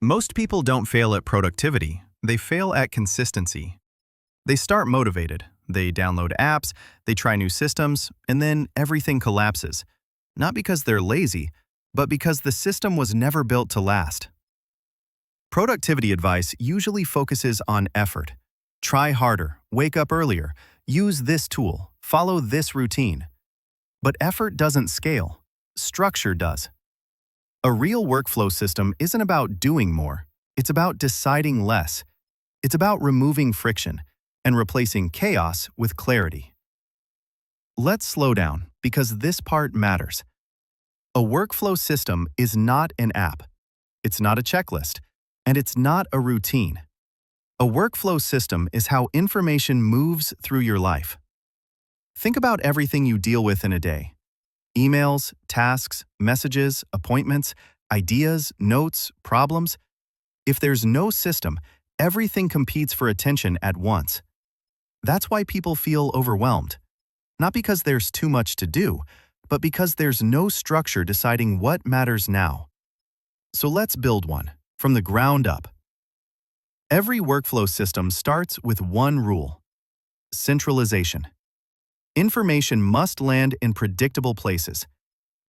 Most people don't fail at productivity, they fail at consistency. They start motivated, they download apps, they try new systems, and then everything collapses. Not because they're lazy, but because the system was never built to last. Productivity advice usually focuses on effort. Try harder, wake up earlier, use this tool, follow this routine. But effort doesn't scale, structure does. A real workflow system isn't about doing more, it's about deciding less. It's about removing friction and replacing chaos with clarity. Let's slow down because this part matters. A workflow system is not an app. It's not a checklist, and it's not a routine. A workflow system is how information moves through your life. Think about everything you deal with in a day. Emails, tasks, messages, appointments, ideas, notes, problems. If there's no system, everything competes for attention at once. That's why people feel overwhelmed. Not because there's too much to do, but because there's no structure deciding what matters now. So let's build one, from the ground up. Every workflow system starts with one rule: centralization. Information must land in predictable places.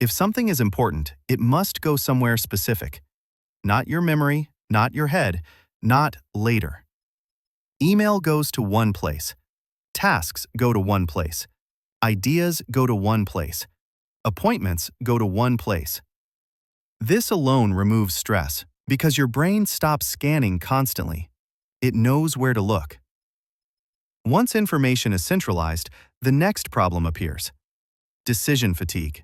If something is important, it must go somewhere specific. Not your memory, not your head, not later. Email goes to one place. Tasks go to one place. Ideas go to one place. Appointments go to one place. This alone removes stress because your brain stops scanning constantly. It knows where to look. Once information is centralized, the next problem appears: decision fatigue.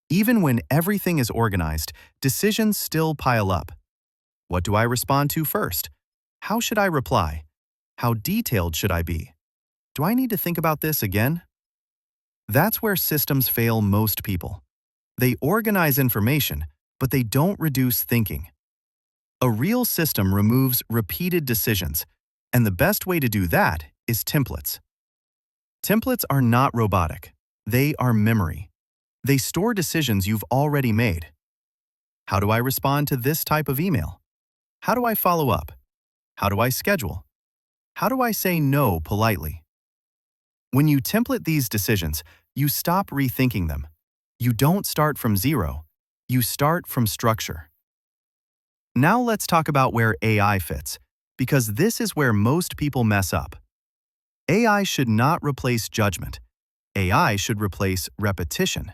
Even when everything is organized, decisions still pile up. What do I respond to first? How should I reply? How detailed should I be? Do I need to think about this again? That's where systems fail most people. They organize information, but they don't reduce thinking. A real system removes repeated decisions, and the best way to do that is templates. Templates are not robotic. They are memory. They store decisions you've already made. How do I respond to this type of email? How do I follow up? How do I schedule? How do I say no politely? When you template these decisions, you stop rethinking them. You don't start from zero. You start from structure. Now let's talk about where AI fits, because this is where most people mess up. AI should not replace judgment. AI should replace repetition.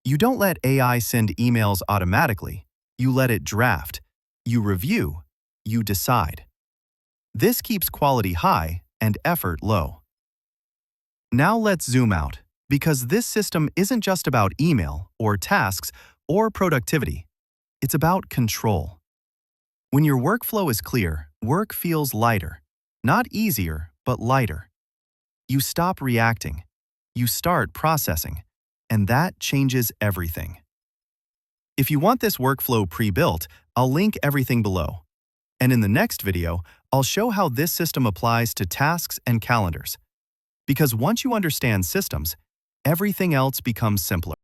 You don't let AI send emails automatically. You let it draft. You review. You decide. This keeps quality high and effort low. Now let's zoom out, because this system isn't just about email or tasks or productivity. It's about control. When your workflow is clear, work feels lighter. Not easier, but lighter. You stop reacting. You start processing. And that changes everything. If you want this workflow pre-built, I'll link everything below. And in the next video, I'll show how this system applies to tasks and calendars. Because once you understand systems, everything else becomes simpler.